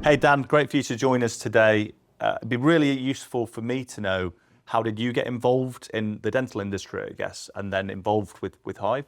Hey Dan, great for you to join us today. It'd be really useful for me to know, how did you get involved in the dental industry, I guess, and then involved with Hive?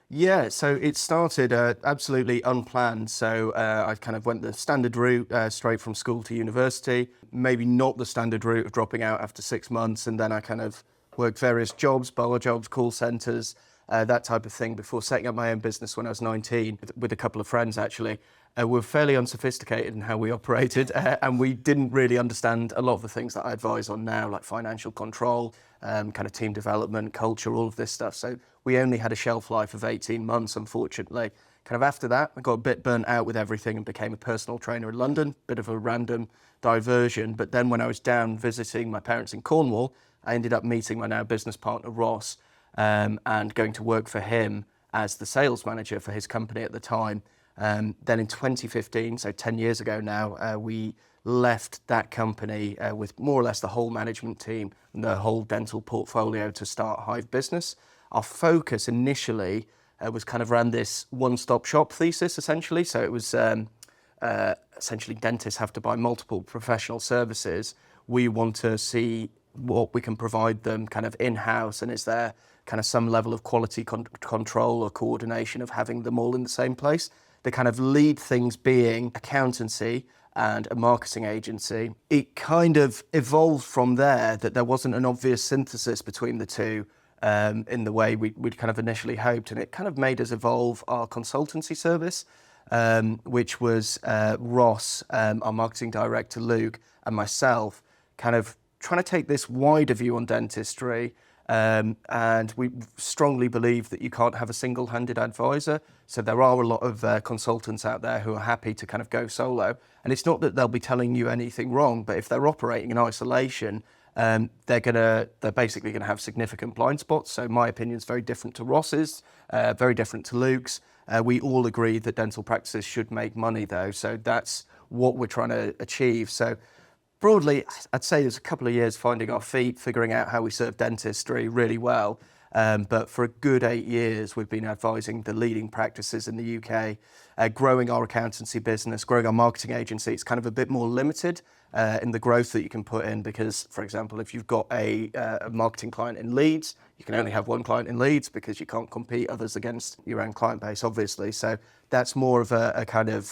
Yeah, so it started absolutely unplanned. So I kind of went the standard route straight from school to university, maybe not the standard route of dropping out after 6 months. And then I kind of worked various jobs, bar jobs, call centres, that type of thing before setting up my own business when I was 19 with a couple of friends actually. We're fairly unsophisticated in how we operated and we didn't really understand a lot of the things that I advise on now, like financial control, kind of team development, culture, all of this stuff. So we only had a shelf life of 18 months, unfortunately. Kind of after that, I got a bit burnt out with everything and became a personal trainer in London, bit of a random diversion. But then when I was down visiting my parents in Cornwall, I ended up meeting my now business partner, Ross, and going to work for him as the sales manager for his company at the time. Then in 2015, so 10 years ago now, we left that company with more or less the whole management team and the whole dental portfolio to start Hive Business. Our focus initially was kind of around this one-stop shop thesis, essentially. So it was essentially dentists have to buy multiple professional services. We want to see what we can provide them kind of in-house, and is there kind of some level of quality control or coordination of having them all in the same place. The kind of lead things being accountancy and a marketing agency. It kind of evolved from there that there wasn't an obvious synthesis between the two in the way we'd kind of initially hoped. And it kind of made us evolve our consultancy service, which was Ross, our marketing director, Luke, and myself, kind of trying to take this wider view on dentistry. And we strongly believe that you can't have a single-handed advisor. So there are a lot of consultants out there who are happy to kind of go solo. And it's not that they'll be telling you anything wrong, but if they're operating in isolation, they're basically gonna have significant blind spots. So my opinion is very different to Ross's, very different to Luke's. We all agree that dental practices should make money though. So that's what we're trying to achieve. So broadly, I'd say there's a couple of years finding our feet, figuring out how we serve dentistry really well. But for a good 8 years, we've been advising the leading practices in the UK, growing our accountancy business, growing our marketing agency. It's kind of a bit more limited in the growth that you can put in because, for example, if you've got a marketing client in Leeds, you can only have one client in Leeds because you can't compete others against your own client base, obviously. So that's more of a kind of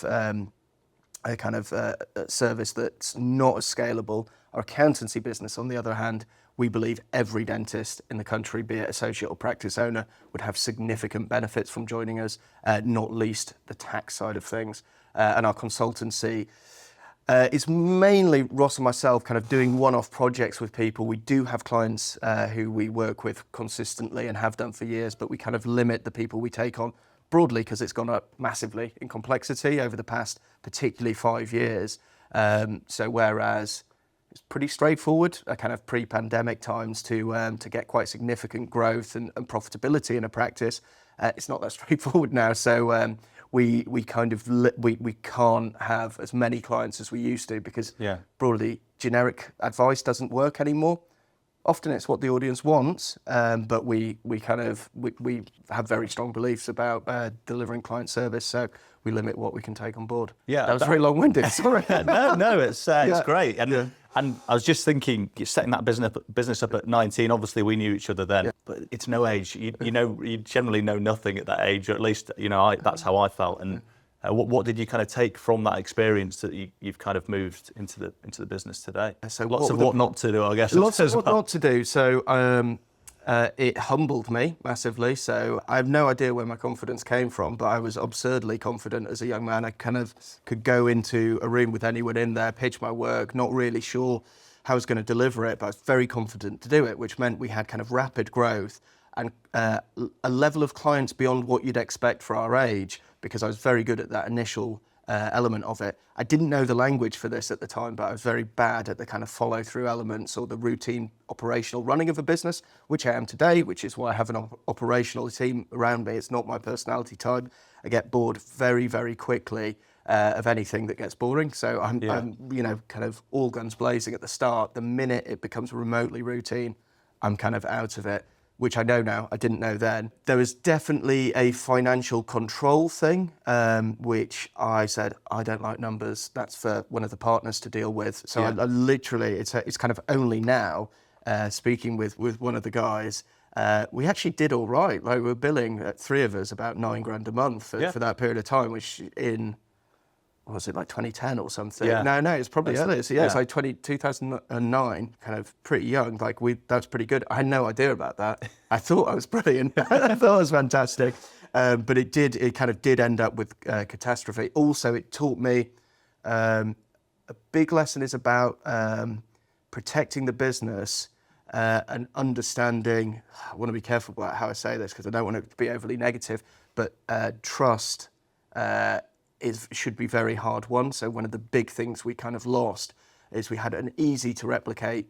service that's not as scalable. Our accountancy business, on the other hand, we believe every dentist in the country, be it associate or practice owner, would have significant benefits from joining us, not least the tax side of things. And our consultancy is mainly Ross and myself kind of doing one-off projects with people. We do have clients who we work with consistently and have done for years, but we kind of limit the people we take on broadly because it's gone up massively in complexity over the past particularly 5 years. So whereas it's pretty straightforward, kind of pre-pandemic times to get quite significant growth and profitability in a practice, it's not that straightforward now. So we can't have as many clients as we used to because broadly generic advice doesn't work anymore. Often it's what the audience wants, but we have very strong beliefs about delivering client service, so we limit what we can take on board. Yeah, that was very long-winded. Sorry. no, it's great. And I was just thinking, you're setting that business up at 19. Obviously, we knew each other then, but it's no age. You generally know nothing at that age, or at least that's how I felt. And what did you kind of take from that experience that you've kind of moved into the business today? So lots of what not to do, I guess. Lots of what not to do. So it humbled me massively. So I have no idea where my confidence came from, but I was absurdly confident as a young man. I kind of could go into a room with anyone in there, pitch my work, not really sure how I was going to deliver it, but I was very confident to do it, which meant we had kind of rapid growth and a level of clients beyond what you'd expect for our age, because I was very good at that initial element of it. I didn't know the language for this at the time, but I was very bad at the kind of follow-through elements or the routine operational running of a business, which I am today, which is why I have an operational team around me. It's not my personality type. I get bored very, very quickly of anything that gets boring. So I'm kind of all guns blazing at the start. The minute it becomes remotely routine, I'm kind of out of it. which I know now, I didn't know then. There was definitely a financial control thing, which I said, I don't like numbers. That's for one of the partners to deal with. So I literally, it's kind of only now, speaking with one of the guys, we actually did all right. Like, we were billing, 3 of us, about $9,000 a month for that period of time, which was it like 2010 or something? Yeah. No, it's probably earlier. So it's like 2009, kind of pretty young. Like, that's pretty good. I had no idea about that. I thought I was brilliant. I thought I was fantastic. But it kind of did end up with catastrophe. Also, it taught me a big lesson is about protecting the business and understanding. I want to be careful about how I say this because I don't want it to be overly negative, but trust should be very hard won. So one of the big things we kind of lost is we had an easy to replicate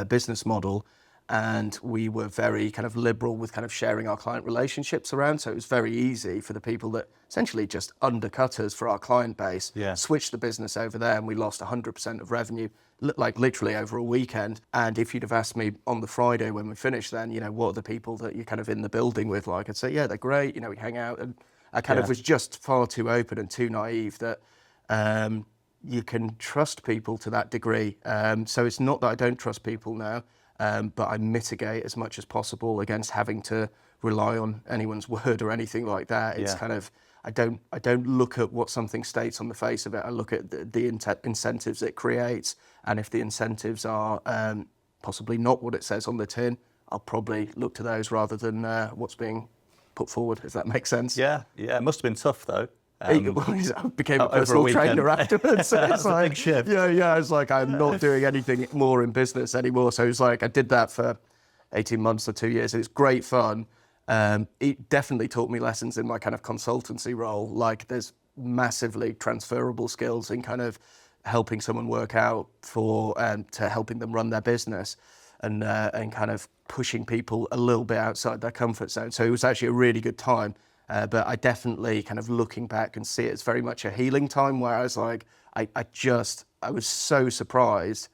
business model, and we were very kind of liberal with kind of sharing our client relationships around. So it was very easy for the people that essentially just undercut us for our client base, switch the business over there, and we lost 100% of revenue, like literally over a weekend. And if you'd have asked me on the Friday when we finished, then, what are the people that you're kind of in the building with? Like, I'd say, yeah, they're great. We hang out. And I kind of was just far too open and too naive that you can trust people to that degree. So it's not that I don't trust people now, but I mitigate as much as possible against having to rely on anyone's word or anything like that. It's kind of, I don't look at what something states on the face of it. I look at the incentives it creates, and if the incentives are possibly not what it says on the tin, I'll probably look to those rather than what's being put forward, if that makes sense. Yeah. It must have been tough though. I became a personal trainer afterwards. So it's like, big shift. Yeah. I was like, I'm not doing anything more in business anymore. So it was like, I did that for 18 months or 2 years. It's great fun. It definitely taught me lessons in my kind of consultancy role. Like, there's massively transferable skills in kind of helping someone work out to helping them run their business, and kind of pushing people a little bit outside their comfort zone. So it was actually a really good time. But I definitely kind of looking back and see it as very much a healing time, where I was like, I was so surprised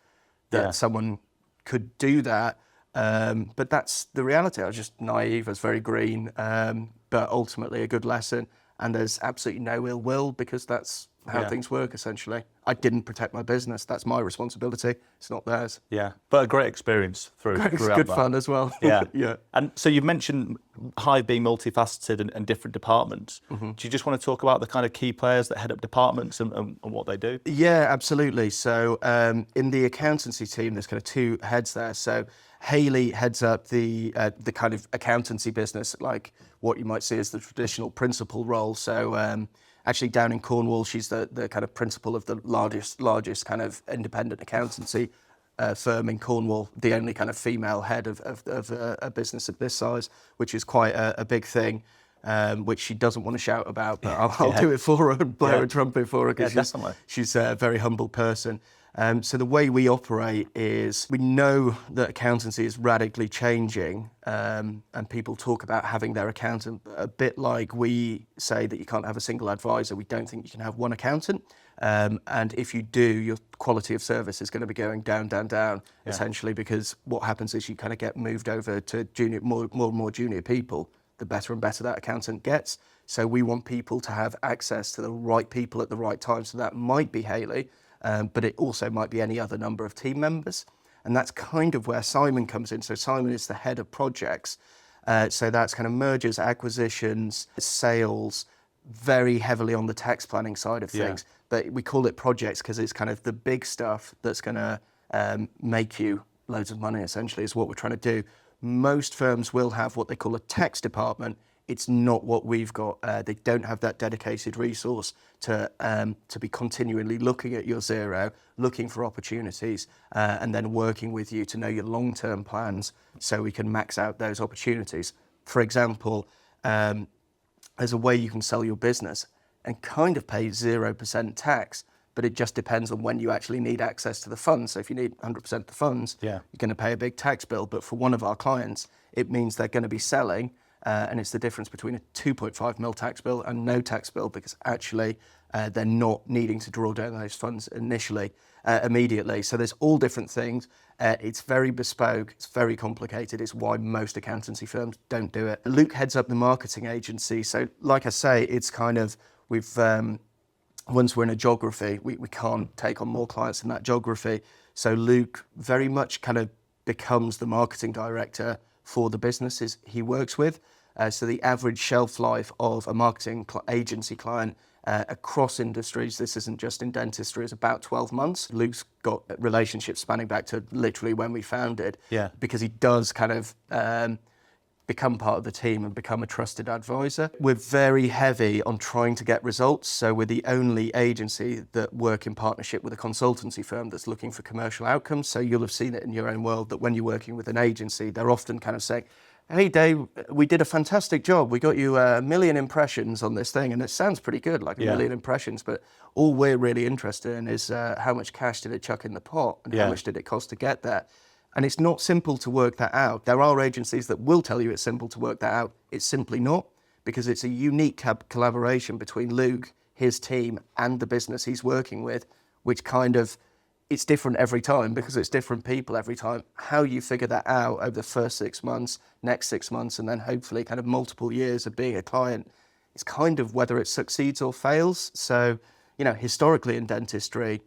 that someone could do that. But that's the reality. I was just naive, I was very green, but ultimately a good lesson. And there's absolutely no ill will, because that's how things work, essentially. I didn't protect my business. That's my responsibility. It's not theirs. Yeah, but a great experience throughout good that. fun as well. Yeah. And so you've mentioned Hive being multifaceted and different departments. Do you just want to talk about the kind of key players that head up departments and what they do? Yeah, absolutely. So in the accountancy team, there's kind of 2 heads there. So Hayley heads up the kind of accountancy business, like what you might see as the traditional principal role. So actually down in Cornwall, she's the kind of principal of the largest kind of independent accountancy firm in Cornwall, the only kind of female head of a business of this size, which is quite a big thing, which she doesn't want to shout about, but I'll do it for her and blow a trumpet for her, because she's a very humble person. So the way we operate is, we know that accountancy is radically changing, and people talk about having their accountant a bit like we say that you can't have a single advisor. We don't think you can have one accountant. And if you do, your quality of service is going to be going down, essentially, because what happens is you kind of get moved over to more and more junior people. The better and better that accountant gets. So we want people to have access to the right people at the right time. So that might be Hayley, but it also might be any other number of team members. And that's kind of where Simon comes in. So Simon is the head of projects. So that's kind of mergers, acquisitions, sales, very heavily on the tax planning side of things. But we call it projects because it's kind of the big stuff that's going to make you loads of money, essentially, is what we're trying to do. Most firms will have what they call a tax department. It's not what we've got. They don't have that dedicated resource to be continually looking at your zero, looking for opportunities, and then working with you to know your long-term plans so we can max out those opportunities. For example, there's a way you can sell your business and kind of pay 0% tax, but it just depends on when you actually need access to the funds. So if you need 100% of the funds, you're going to pay a big tax bill. But for one of our clients, it means they're going to be selling and it's the difference between a 2.5 mil tax bill and no tax bill, because actually they're not needing to draw down those funds immediately. So there's all different things. It's very bespoke, it's very complicated. It's why most accountancy firms don't do it. Luke heads up the marketing agency. So like I say, it's kind of, once we're in a geography, we can't take on more clients in that geography. So Luke very much kind of becomes the marketing director for the businesses he works with. So the average shelf life of a marketing agency client across industries, this isn't just in dentistry, is about 12 months. Luke's got relationships spanning back to literally when we founded, because he does kind of become part of the team and become a trusted advisor. We're very heavy on trying to get results. So we're the only agency that work in partnership with a consultancy firm that's looking for commercial outcomes. So you'll have seen it in your own world that when you're working with an agency, they're often kind of saying, hey Dave, we did a fantastic job. We got you 1 million impressions on this thing. And it sounds pretty good, like 1 million impressions, but all we're really interested in is how much cash did it chuck in the pot and how much did it cost to get there? And it's not simple to work that out. There are agencies that will tell you it's simple to work that out. It's simply not, because it's a unique collaboration between Luke, his team, and the business he's working with, which kind of, it's different every time because it's different people every time. How you figure that out over the first 6 months, next 6 months, and then hopefully kind of multiple years of being a client, it's kind of whether it succeeds or fails. So, you know, historically in dentistry,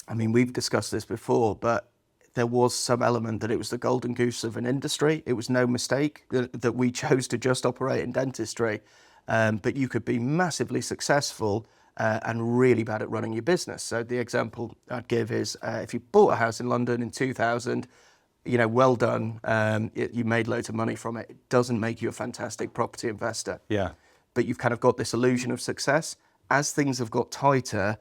I mean, we've discussed this before, but there was some element that it was the golden goose of an industry. It was no mistake that we chose to just operate in dentistry, but you could be massively successful and really bad at running your business. So the example I'd give is if you bought a house in London in 2000, you know, well done, you made loads of money from it. It doesn't make you a fantastic property investor. Yeah. But you've kind of got this illusion of success. As things have got tighter,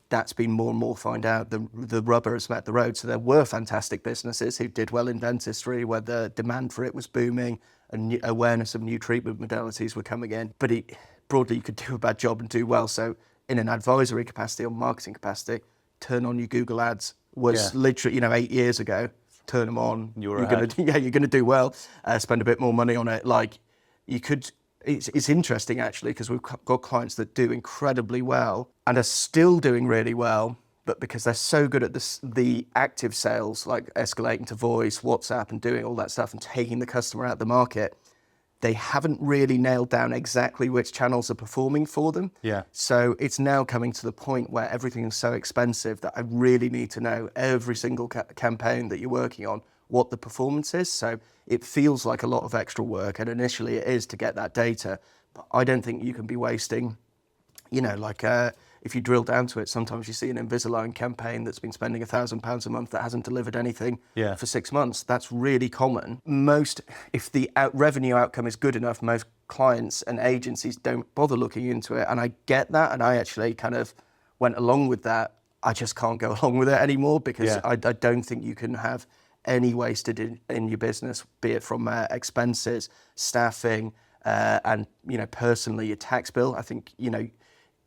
that's been more and more found out. The rubber has met the road. So there were fantastic businesses who did well in dentistry, where the demand for it was booming and awareness of new treatment modalities were coming in. But broadly, you could do a bad job and do well. So in an advisory capacity or marketing capacity, turn on your Google ads was literally, 8 years ago. Turn them on. You're gonna do well. Spend a bit more money on it. Like you could. It's interesting actually, because we've got clients that do incredibly well and are still doing really well, but because they're so good at the active sales, like escalating to voice, WhatsApp, and doing all that stuff and taking the customer out of the market, they haven't really nailed down exactly which channels are performing for them. Yeah. So it's now coming to the point where everything is so expensive that I really need to know every single campaign that you're working on, what the performance is. So it feels like a lot of extra work, and initially it is to get that data, but I don't think you can be wasting, if you drill down to it, sometimes you see an Invisalign campaign that's been spending £1,000 a month that hasn't delivered anything for 6 months. That's really common. If the revenue outcome is good enough, most clients and agencies don't bother looking into it. And I get that, and I actually kind of went along with that. I just can't go along with it anymore, because I don't think you can have any wasted in your business, be it from expenses, staffing, and personally your tax bill. I think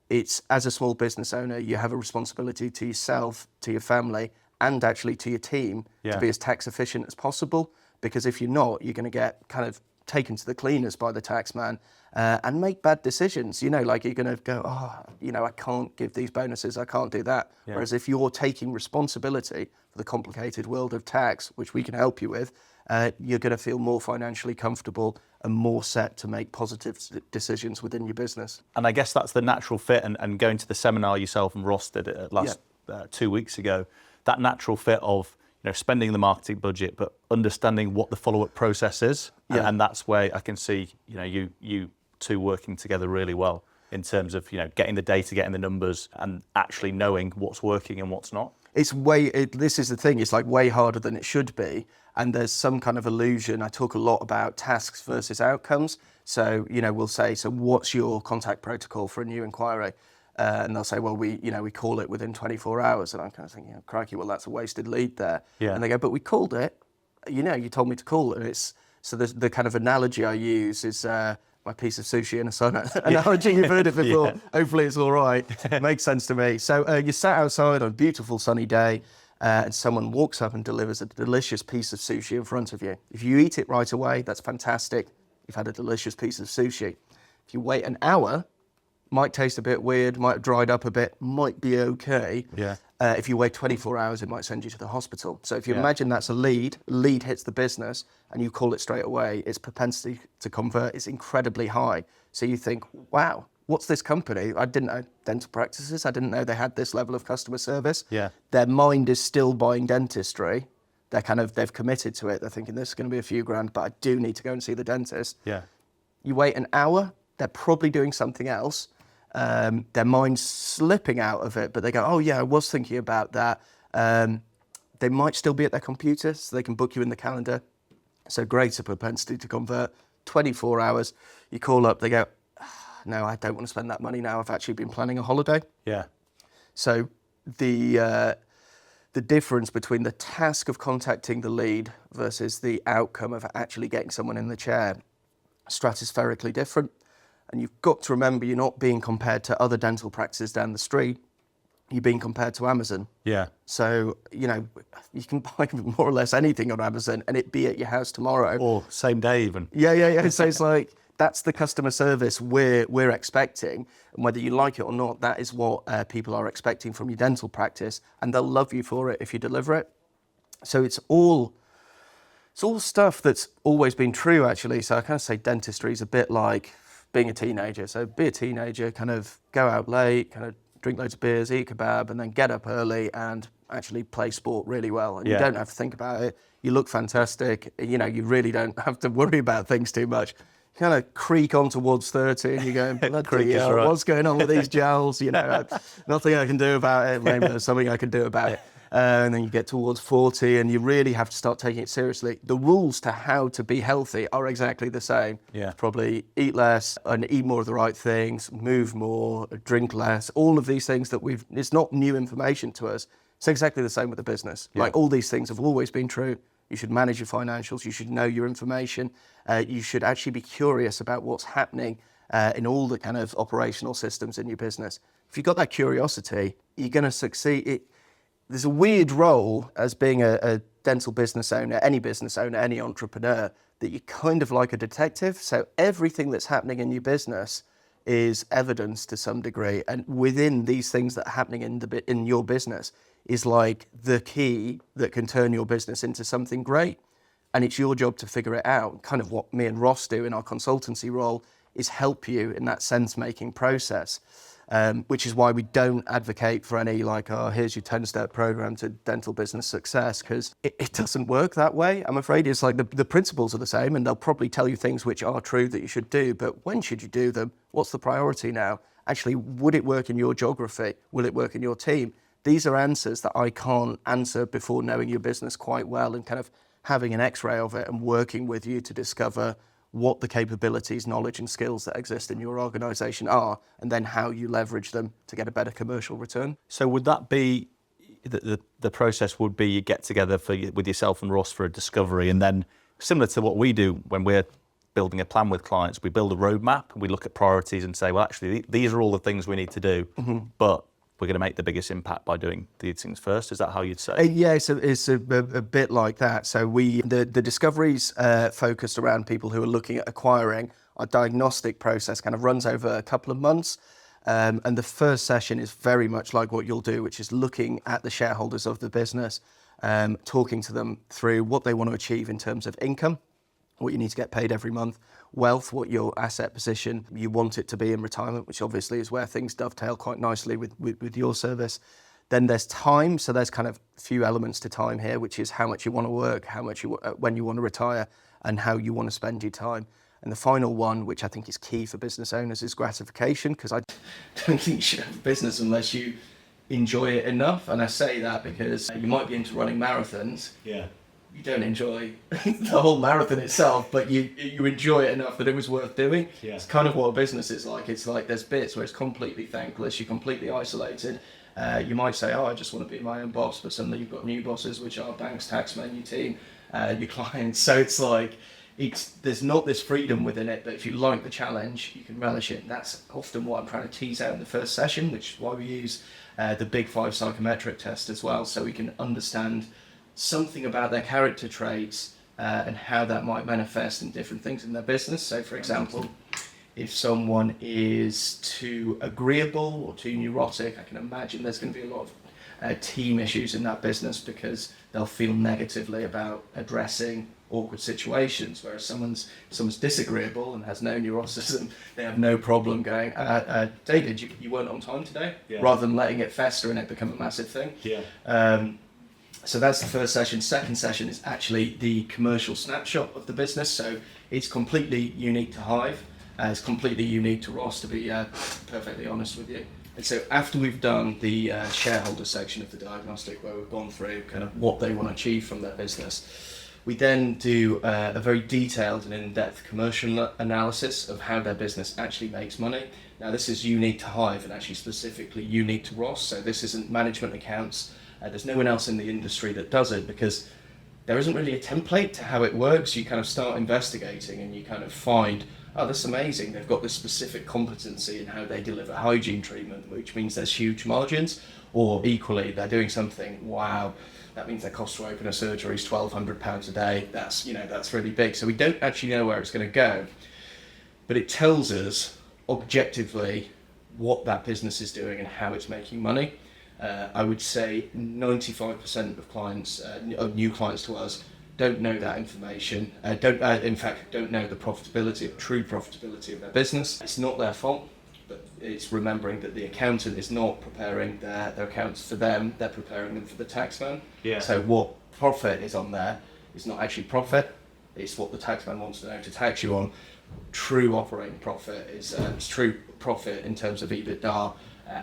it's, as a small business owner, you have a responsibility to yourself, to your family, and actually to your team to be as tax efficient as possible. Because if you're not, you're going to get kind of taken to the cleaners by the tax man and make bad decisions. You're going to go, I can't give these bonuses, I can't do that. Yeah. Whereas if you're taking responsibility for the complicated world of tax, which we can help you with, you're going to feel more financially comfortable and more set to make positive decisions within your business. And I guess that's the natural fit, and going to the seminar yourself and Ross did it last 2 weeks ago, that natural fit of spending the marketing budget, but understanding what the follow-up process is. Yeah. And that's where I can see, you two working together really well in terms of, getting the data, getting the numbers, and actually knowing what's working and what's not. This is the thing, it's like way harder than it should be. And there's some kind of illusion. I talk a lot about tasks versus outcomes. So, we'll say, so what's your contact protocol for a new inquiry? And they'll say, well, we call it within 24 hours. And I'm kind of thinking, crikey, well, that's a wasted lead there. Yeah. And they go, but we called it. You told me to call it. And so the kind of analogy I use is my piece of sushi in a sauna. Analogy, you've heard it before. Hopefully it's all right. It makes sense to me. So you sat outside on a beautiful sunny day, and someone walks up and delivers a delicious piece of sushi in front of you. If you eat it right away, that's fantastic. you've had a delicious piece of sushi. If you wait an hour, might taste a bit weird, might have dried up a bit, might be okay. Yeah. If you wait 24 hours, it might send you to the hospital. So if you Yeah. imagine that's a lead hits the business and you call it straight away, its propensity to convert is incredibly high. So you think, wow, what's this company? I didn't know dental practices. I didn't know they had this level of customer service. Yeah. Their mind is still buying dentistry. They've committed to it. They're thinking this is going to be a few grand, but I do need to go and see the dentist. Yeah. You wait an hour, they're probably doing something else. Their mind's slipping out of it, but they go, oh yeah, I was thinking about that. They might still be at their computer, so they can book you in the calendar. So greater propensity to convert. 24 hours, you call up, they go, no, I don't want to spend that money now. I've actually been planning a holiday. Yeah. So the difference between the task of contacting the lead versus the outcome of actually getting someone in the chair, stratospherically different. And you've got to remember, you're not being compared to other dental practices down the street. You're being compared to Amazon. Yeah. So, you can buy more or less anything on Amazon and it be at your house tomorrow. Or same day even. Yeah. So it's like, that's the customer service we're expecting. And whether you like it or not, that is what people are expecting from your dental practice. And they'll love you for it if you deliver it. So it's all stuff that's always been true, actually. So I kind of say dentistry is a bit like being a teenager. So be a teenager, kind of go out late, kind of drink loads of beers, eat kebab, and then get up early and actually play sport really well. And you don't have to think about it. You look fantastic. You really don't have to worry about things too much. You kind of creak on towards 30 and you're going, bloody hell, right. what's going on with these gels? Nothing I can do about it. Maybe there's something I can do about it. And then you get towards 40 and you really have to start taking it seriously. The rules to how to be healthy are exactly the same. Yeah. Probably eat less and eat more of the right things, move more, drink less, all of these things it's not new information to us. It's exactly the same with the business. Yeah. Like all these things have always been true. You should manage your financials. You should know your information. You should actually be curious about what's happening in all the kind of operational systems in your business. If you've got that curiosity, you're going to succeed. There's a weird role as being a dental business owner, any entrepreneur, that you're kind of like a detective. So everything that's happening in your business is evidence to some degree. And within these things that are happening in your business is like the key that can turn your business into something great. And it's your job to figure it out. Kind of what me and Ross do in our consultancy role is help you in that sense-making process. Which is why we don't advocate for any here's your 10-step program to dental business success, because it doesn't work that way. I'm afraid it's like the principles are the same and they'll probably tell you things which are true that you should do, but when should you do them? What's the priority now? Actually, would it work in your geography? Will it work in your team? These are answers that I can't answer before knowing your business quite well and kind of having an x-ray of it and working with you to discover what the capabilities, knowledge and skills that exist in your organisation are, and then how you leverage them to get a better commercial return. So would that be, the process would be you get together with yourself and Ross for a discovery, and then similar to what we do when we're building a plan with clients, we build a roadmap, we look at priorities and say, well, actually, these are all the things we need to do, but we're going to make the biggest impact by doing these things first. Is that how you'd say? Yeah, it's a bit like that. So the discoveries focused around people who are looking at acquiring. Our diagnostic process kind of runs over a couple of months. And the first session is very much like what you'll do, which is looking at the shareholders of the business, talking to them through what they want to achieve in terms of income, what you need to get paid every month, wealth, what your asset position you want it to be in retirement, which obviously is where things dovetail quite nicely with your service. Then there's time, so there's kind of a few elements to time here, which is how much you want to work, how much when you want to retire, and how you want to spend your time. And the final one, which I think is key for business owners, is gratification, because I don't think you should have a business unless you enjoy it enough. And I say that because you might be into running marathons. Yeah. You don't enjoy the whole marathon itself, but you enjoy it enough that it was worth doing. Yeah. It's kind of what a business is like. It's like there's bits where it's completely thankless, you're completely isolated. You might say, I just want to be my own boss, but suddenly you've got new bosses, which are banks, taxmen, your team, your clients. So it's like, there's not this freedom within it, but if you like the challenge, you can relish it. And that's often what I'm trying to tease out in the first session, which is why we use the Big 5 psychometric test as well, so we can understand something about their character traits and how that might manifest in different things in their business. So, for example, if someone is too agreeable or too neurotic, I can imagine there's going to be a lot of team issues in that business because they'll feel negatively about addressing awkward situations. Whereas someone's disagreeable and has no neuroticism, they have no problem going, David, you weren't on time today, rather than letting it fester and it become a massive thing. So that's the first session. Second session is actually the commercial snapshot of the business. So it's completely unique to Hive. It's completely unique to Ross, to be perfectly honest with you. And so after we've done the shareholder section of the diagnostic, where we've gone through kind of what they want to achieve from their business, we then do a very detailed and in-depth commercial analysis of how their business actually makes money. Now, this is unique to Hive and actually specifically unique to Ross. So this isn't management accounts. There's no one else in the industry that does it because there isn't really a template to how it works. You kind of start investigating and you kind of find, oh, that's amazing. They've got this specific competency in how they deliver hygiene treatment, which means there's huge margins. Or equally, they're doing something, wow, that means their cost to open a surgery is £1,200 a day. That's really big. So we don't actually know where it's going to go, but it tells us objectively what that business is doing and how it's making money. I would say 95% of clients, of new clients to us, don't know that information, don't know the true profitability of their business. It's not their fault, but it's remembering that the accountant is not preparing their accounts for them, they're preparing them for the taxman. So what profit is on there is not actually profit, it's what the taxman wants to know to tax you on. True operating profit is true profit in terms of EBITDA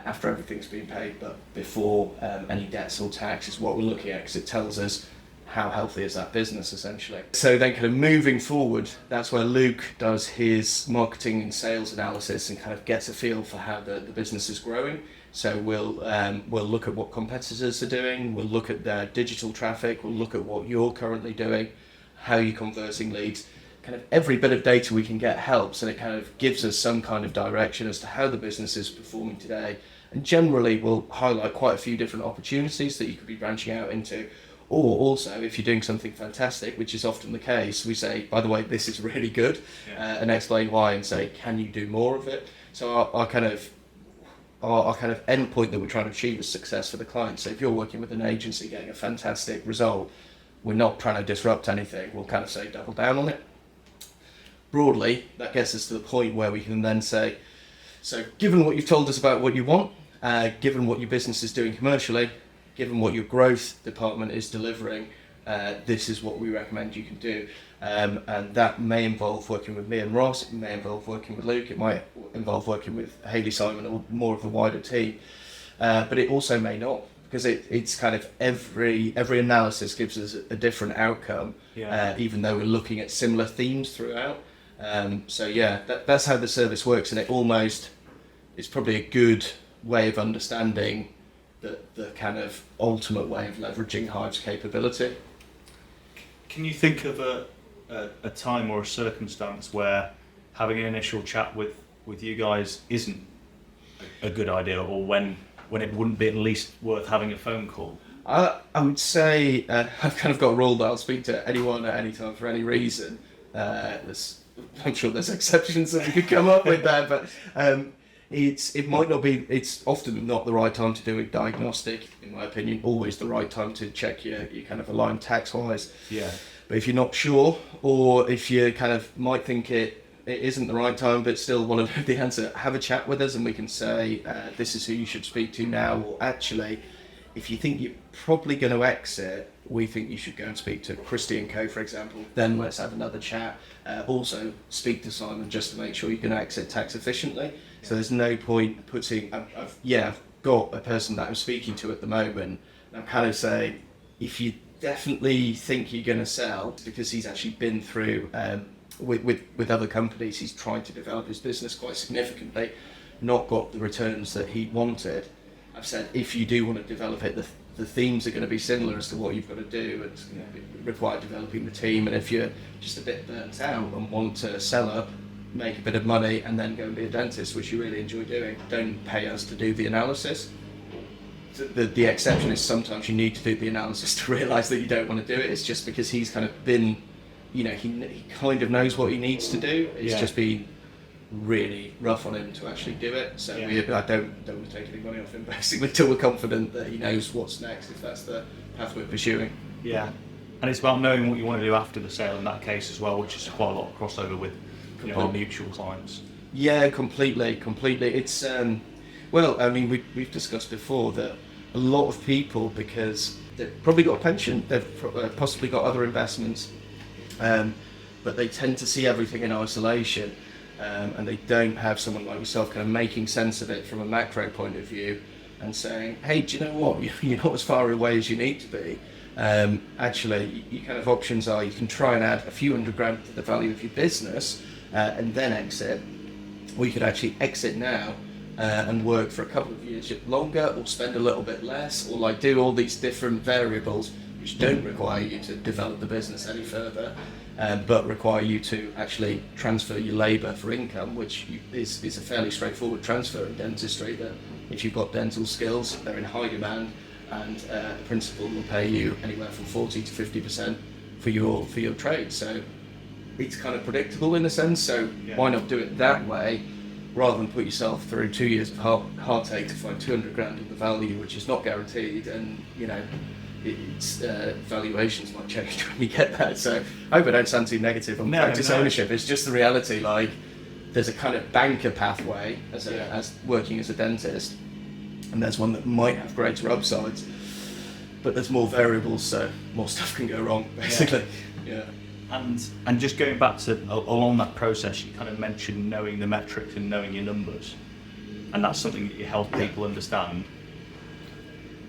after everything's been paid, but before any debts or tax is what we're looking at, because it tells us how healthy is that business essentially. So then kind of moving forward, that's where Luke does his marketing and sales analysis and kind of gets a feel for how the business is growing. So we'll look at what competitors are doing, we'll look at their digital traffic, we'll look at what you're currently doing, how you're converting leads. Kind of every bit of data we can get helps, and it kind of gives us some kind of direction as to how the business is performing today. And generally we'll highlight quite a few different opportunities that you could be branching out into. Or also, if you're doing something fantastic, which is often the case, we say, by the way, this is really good, and explain why, and say, can you do more of it? So our kind of end point that we're trying to achieve is success for the client. So if you're working with an agency getting a fantastic result, we're not trying to disrupt anything. We'll kind of say double down on it. Broadly, that gets us to the point where we can then say, so given what you've told us about what you want, given what your business is doing commercially, given what your growth department is delivering, this is what we recommend you can do. And that may involve working with me and Ross, it may involve working with Luke, it might involve working with Hayley, Simon, or more of the wider team. But it also may not, because it's kind of every analysis gives us a different outcome, even though we're looking at similar themes throughout. That's how the service works, and it's probably a good way of understanding the kind of ultimate way of leveraging Hive's capability. Can you think of a time or a circumstance where having an initial chat with you guys isn't a good idea, or when it wouldn't be at least worth having a phone call? I would say I've kind of got a rule that I'll speak to anyone at any time for any reason. I'm sure there's exceptions that we could come up with there, but it might not be. It's often not the right time to do a diagnostic, in my opinion. Always the right time to check your kind of align tax-wise. But if you're not sure, or if you kind of might think it isn't the right time, but still want to know the answer, have a chat with us, and we can say this is who you should speak to now. Or actually, if you think you're probably going to exit, we think you should go and speak to Christy & Co, for example. Then let's have another chat. Also, speak to Simon just to make sure you can exit tax efficiently. So there's no point putting. I've got a person that I'm speaking to at the moment. And I'm kind of saying, if you definitely think you're going to sell, because he's actually been through with other companies, he's tried to develop his business quite significantly, not got the returns that he wanted. I've said, if you do want to develop it, the themes are going to be similar as to what you've got to do. It's going to require developing the team, and if you're just a bit burnt out and want to sell up, make a bit of money, and then go and be a dentist, which you really enjoy doing, don't pay us to do the analysis. The exception is sometimes you need to do the analysis to realise that you don't want to do it. It's just because he's kind of been he kind of knows what he needs to do. It's just been really rough on him to actually do it. So I don't want to take any money off him basically until we're confident that he knows what's next, if that's the path we're pursuing. Yeah, and it's about knowing what you want to do after the sale in that case as well, which is quite a lot of crossover with our mutual clients. Yeah, completely. It's well, I mean, we've discussed before that a lot of people, because they've probably got a pension, they've possibly got other investments, but they tend to see everything in isolation, and they don't have someone like yourself kind of making sense of it from a macro point of view and saying, hey, do you know what, you're not as far away as you need to be. Actually, your kind of options are you can try and add a few $100,000 to the value of your business and then exit, or you could actually exit now and work for a couple of years longer, or spend a little bit less, or like do all these different variables which don't require you to develop the business any further, but require you to actually transfer your labour for income, which is a fairly straightforward transfer in dentistry. That if you've got dental skills, they're in high demand, and the principal will pay you anywhere from 40 to 50% for your trade. So it's kind of predictable in a sense. So why not do it that way, rather than put yourself through 2 years of heartache to find $200,000 of the value, which is not guaranteed, and its valuations might change when we get there. So I hope I don't sound too negative on practice ownership. It's just the reality. Like, there's a kind of banker pathway as working as a dentist, and there's one that might have greater upsides, but there's more variables, so more stuff can go wrong, basically. Yeah. And just going back to along that process, you kind of mentioned knowing the metrics and knowing your numbers, and that's something that you help people understand.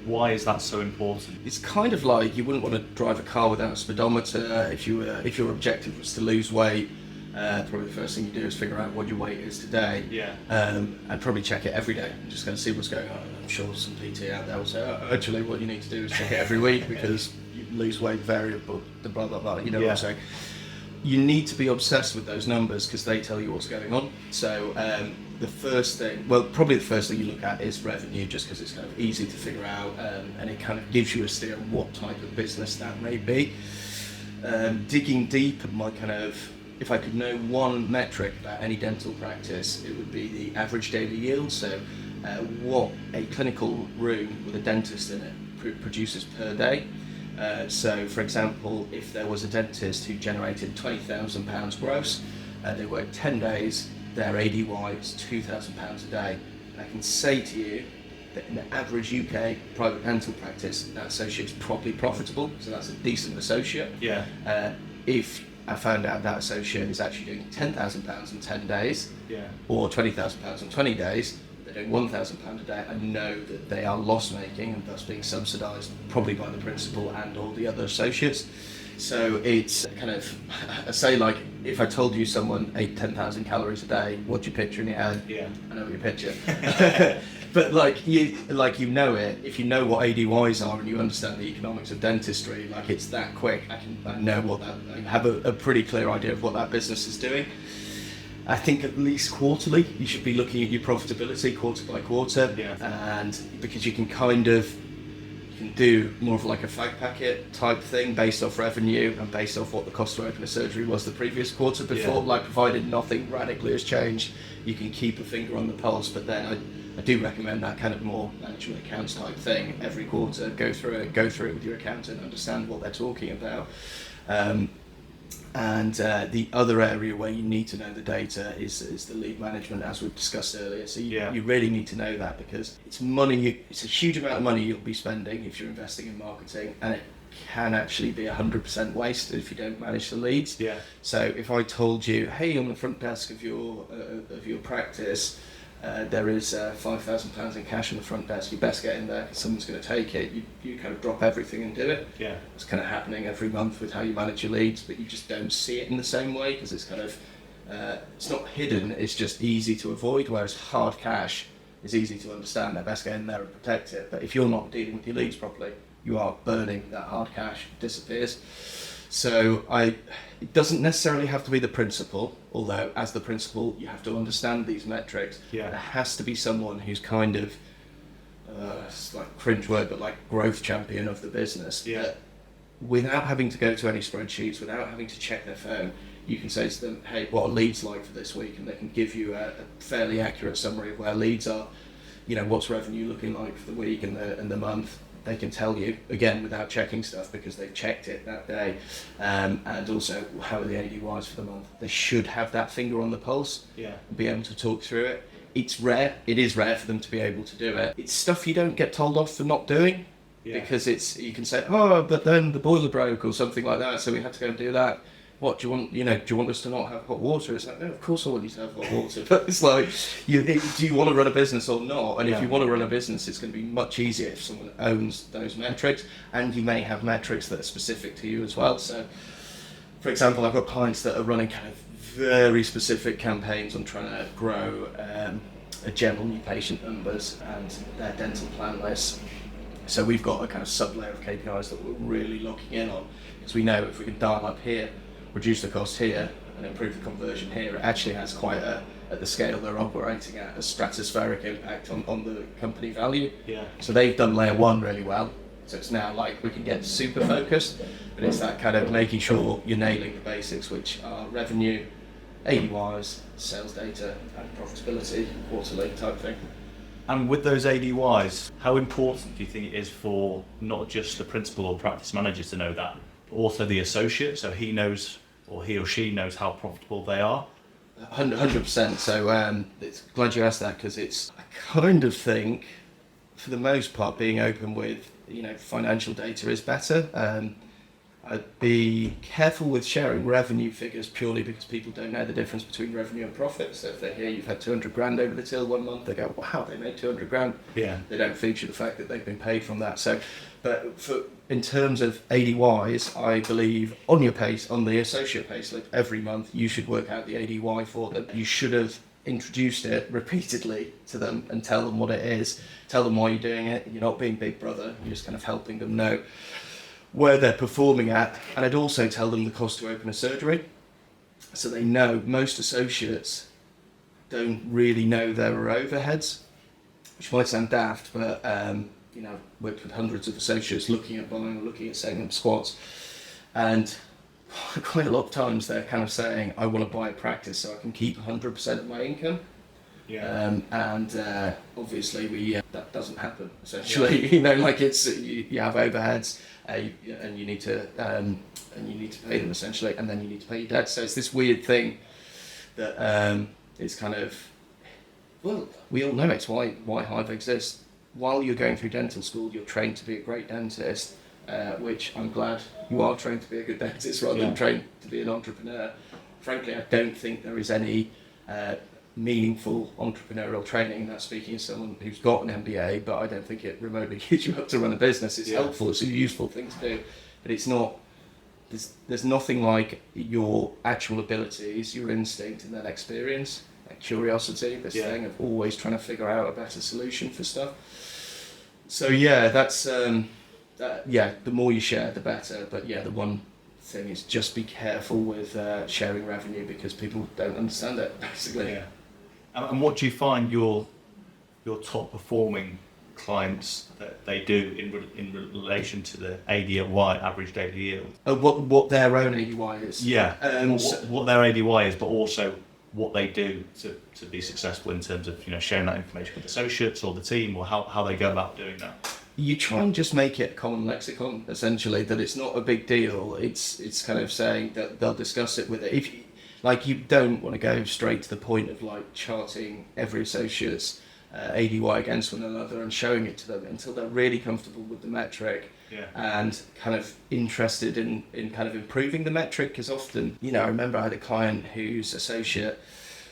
Why is that so important? It's kind of like you wouldn't want to drive a car without a speedometer. If your objective was to lose weight, probably the first thing you do is figure out what your weight is today. And probably check it every day. Just going to see what's going on. I'm sure some PT out there will say, actually, what you need to do is check it every week, because you lose weight variable, the blah blah blah. You know what I'm saying? You need to be obsessed with those numbers because they tell you what's going on. So probably the first thing you look at is revenue, just because it's kind of easy to figure out, and it kind of gives you a steer on what type of business that may be. Digging deep, if I could know one metric about any dental practice, it would be the average daily yield. So what a clinical room with a dentist in it produces per day. So for example, if there was a dentist who generated £20,000 gross, they worked 10 days, their ADY is £2,000 a day. And I can say to you that in the average UK private dental practice, that associate is probably profitable, so that's a decent associate. If I found out that associate is actually doing £10,000 in 10 days, or £20,000 in 20 days, they're doing £1,000 a day, I know that they are loss making and thus being subsidised probably by the principal and all the other associates. So it's kind of, I say, like, if I told you someone ate 10,000 calories a day, what do you picture in your head? I know what you picture. But you know it, if you know what ADYs are and you understand the economics of dentistry, like, it's that quick. I know what that, I have a pretty clear idea of what that business is doing. I think at least quarterly, you should be looking at your profitability quarter by quarter, and because you can do more of like a fag packet type thing based off revenue and based off what the cost to open a surgery was the previous quarter before, like, provided nothing radically has changed, you can keep a finger on the pulse. But then I do recommend that kind of more management accounts type thing every quarter. Go through it with your accountant, understand what they're talking about. And the other area where you need to know the data is the lead management, as we've discussed earlier. So you really need to know that, because it's money. It's a huge amount of money you'll be spending if you're investing in marketing, and it can actually be 100% waste if you don't manage the leads. So if I told you, hey, on the front desk of your practice, there is £5,000 in cash on the front desk, you best get in there because someone's going to take it. You kind of drop everything and do it. It's kind of happening every month with how you manage your leads, but you just don't see it in the same way because it's kind of, it's not hidden, it's just easy to avoid, whereas hard cash is easy to understand. They best get in there and protect it. But if you're not dealing with your leads properly, you are burning that hard cash, it disappears. So it doesn't necessarily have to be the principal, although as the principal you have to understand these metrics. There has to be someone who's kind of, it's like a cringe word, but like growth champion of the business, that without having to go to any spreadsheets, without having to check their phone, you can say to them, hey, what are leads like for this week? And they can give you a fairly accurate summary of where leads are, what's revenue looking like for the week and the month. They can tell you, again, without checking stuff because they've checked it that day. And also, how are the ADYs for the month? They should have that finger on the pulse, be able to talk through it. It's rare, it is rare for them to be able to do it. It's stuff you don't get told off for not doing, because you can say, oh, but then the boiler broke or something like that, so we had to go and do that. What do you want us to not have hot water? It's like, no, of course I want you to have hot water, but it's like, do you want to run a business or not? And if you want to run a business, it's going to be much easier if someone owns those metrics, and you may have metrics that are specific to you as well. So, for example, I've got clients that are running kind of very specific campaigns on trying to grow a general new patient numbers and their dental plan lists. So we've got a kind of sub-layer of KPIs that we're really locking in on, because we know if we can dial up here, reduce the cost here, and improve the conversion here, it actually has quite at the scale they're operating at, a stratospheric impact on the company value. So they've done layer 1 really well. So it's now like we can get super focused, but it's that kind of making sure you're nailing the basics, which are revenue, ADYs, sales data, and profitability, quarterly type thing. And with those ADYs, how important do you think it is for not just the principal or practice manager to know that, but also the associate, so he knows, or he or she knows how profitable they are? 100%. So it's glad you asked that, because I kind of think, for the most part, being open with financial data is better. I'd be careful with sharing revenue figures purely because people don't know the difference between revenue and profit. So if they hear you've had 200 grand over the till 1 month, they go, wow, they made 200 grand. They don't feature the fact that they've been paid from that. So, but in terms of ADYs, I believe on the associate payslip every month, you should work out the ADY for them. You should have introduced it repeatedly to them and tell them what it is. Tell them why you're doing it. You're not being Big Brother. You're just kind of helping them know where they're performing at. And I'd also tell them the cost to open a surgery, so they know. Most associates don't really know their overheads, which might sound daft, but I've worked with hundreds of associates looking at buying or looking at setting up squats, and quite a lot of times they're kind of saying, I want to buy a practice so I can keep 100% of my income. Obviously that doesn't happen, essentially. It's you have overheads, and you need to pay them, essentially, and then you need to pay your debt. So it's this weird thing that it's kind of, well, we all know it's why Hive exists. While you're going through dental school, you're trained to be a great dentist, which I'm glad you are trained to be a good dentist rather than trained to be an entrepreneur. Frankly, I don't think there is any meaningful entrepreneurial training. That's speaking as someone who's got an MBA, but I don't think it remotely gives you up to run a business. It's helpful, it's a useful thing to do, but it's not, there's nothing like your actual abilities, your instinct, and then experience, that curiosity, this thing of always trying to figure out a better solution for stuff. So that's the more you share, the better. But the one thing is just be careful with sharing revenue, because people don't understand it, basically. And what do you find your top performing clients that they do in relation to the ADY, average daily yield? What their own ADY is? What their ADY is, but also what they do to be successful in terms of sharing that information with associates or the team, or how they go about doing that. You try and just make it a common lexicon, essentially, that it's not a big deal. It's kind of saying that they'll discuss it with it. If you don't want to go straight to the point of charting every associate's ADY against one another and showing it to them until they're really comfortable with the metric and kind of interested in kind of improving the metric. Because often, I remember I had a client whose associate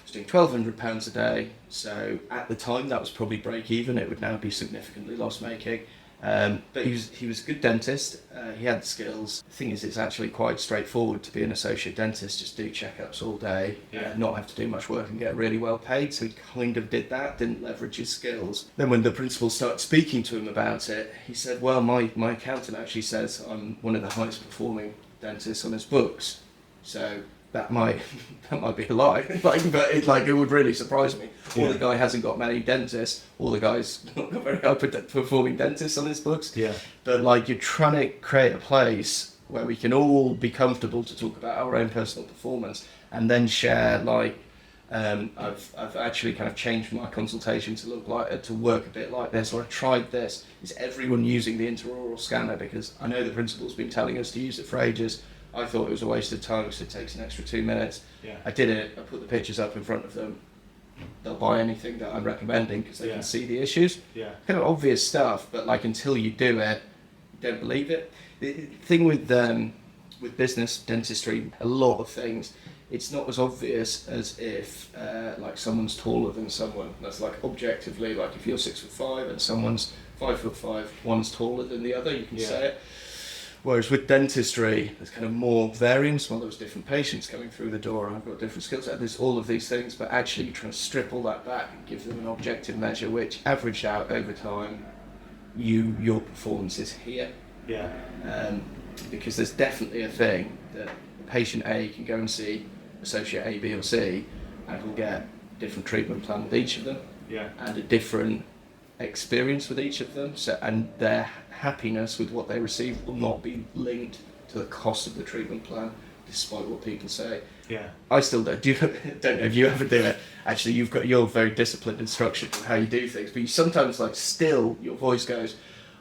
was doing £1,200 a day. So at the time, that was probably break even. It would now be significantly loss making. But he was a good dentist. He had the skills. The thing is, it's actually quite straightforward to be an associate dentist. Just do checkups all day, not have to do much work, and get really well paid. So he kind of did that, didn't leverage his skills. Then when the principal started speaking to him about it, he said, well, my accountant actually says I'm one of the highest performing dentists on his books. So that might be a lie, but it would really surprise me. Or the guy hasn't got many dentists, or the guy's not got very high performing dentists on his books. But you're trying to create a place where we can all be comfortable to talk about our own personal performance and then share, like, I've actually kind of changed my consultation to look like, to work a bit like this, or I tried this. Is everyone using the intraoral scanner? Because I know the principal's been telling us to use it for ages. I thought it was a waste of time because it takes an extra 2 minutes. Yeah. I did it, I put the pictures up in front of them. They'll buy anything that I'm recommending because they can see the issues. Yeah. Kind of obvious stuff, but like until you do it, you don't believe it. The thing with business, dentistry, a lot of things, it's not as obvious as if like someone's taller than someone. That's like objectively, like if you're 6'5" and someone's 5'5", one's taller than the other, you can say it. Whereas with dentistry, there's kind of more variance. Well, there's different patients coming through the door, and I've got different skill set. There's all of these things, but actually you're trying to strip all that back and give them an objective measure, which averaged out over time, your performance is here. Yeah. Because there's definitely a thing that patient A can go and see associate A, B, or C, and will get a different treatment plan with each of them, and a different experience with each of them. So, and their happiness with what they receive will not be linked to the cost of the treatment plan, despite what people say. Yeah. I still don't. Don't know if you ever do it. Actually, you're very disciplined and structured in how you do things, but you sometimes still your voice goes,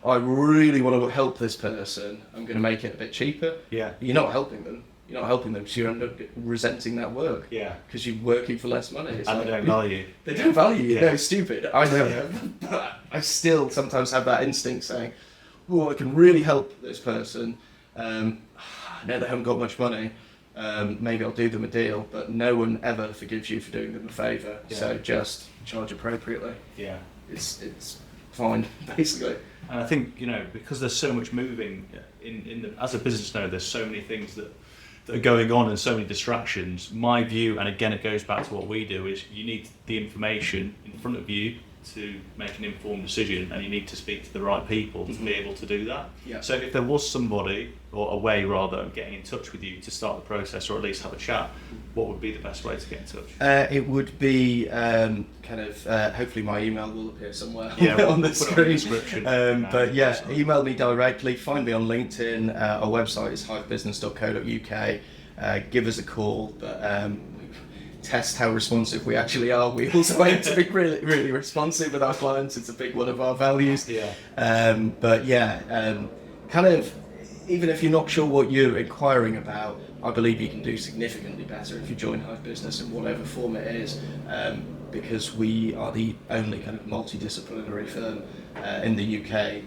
I really want to help this person. I'm going to make it a bit cheaper. Yeah. You're not helping them. You're not helping them, so you end up resenting that work. Yeah. Because you're working for less money. It's and they don't value you. They don't value you. No, stupid. I know that. But I still sometimes have that instinct saying, oh, I can really help this person. I know they haven't got much money. Maybe I'll do them a deal, but no one ever forgives you for doing them a favour. Yeah. So just charge appropriately. Yeah. It's fine, basically. And I think, because there's so much moving as a business owner, there's so many things that are going on and so many distractions. My view, and again it goes back to what we do, is you need the information in front of you to make an informed decision, and you need to speak to the right people to be able to do that. Yeah. So if there was somebody, or a way rather, of getting in touch with you to start the process, or at least have a chat, what would be the best way to get in touch? It would be hopefully my email will appear somewhere on the screen. Description. But yeah, email me directly, find me on LinkedIn, our website is hivebusiness.co.uk, give us a call, but test how responsive we actually are. We also aim to be really, really responsive with our clients. It's a big one of our values. Yeah. Kind of, even if you're not sure what you're inquiring about, I believe you can do significantly better if you join Hive Business in whatever form it is, because we are the only kind of multidisciplinary firm in the UK.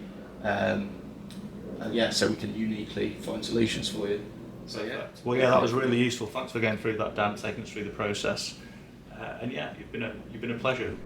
So we can uniquely find solutions for you. So well, that was really useful. Thanks for going through that, Dan, taking us through the process. You've been a pleasure.